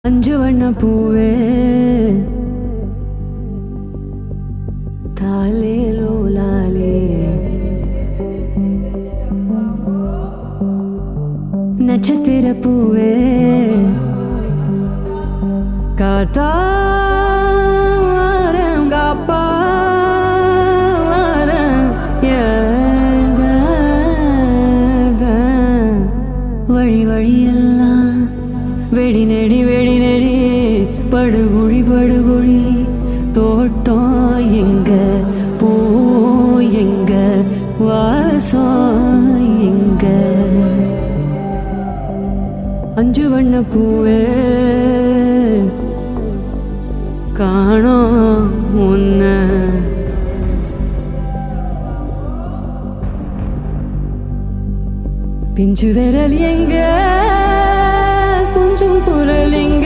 அஞ்சு வண்ண பூவே தாலே லோலாலே நட்சத்திர பூவே காத்தாரம் காப்பாரம் எங்க வழி வழியெல்லாம் வெடி நெடி படுகுழி படுகுழி தோட்டம் எங்க பூ எங்க வாசம் எங்க அஞ்சு வண்ண பூவே காணோம் உன்ன பிஞ்சு விரல் எங்க கொஞ்சம் குரல் எங்க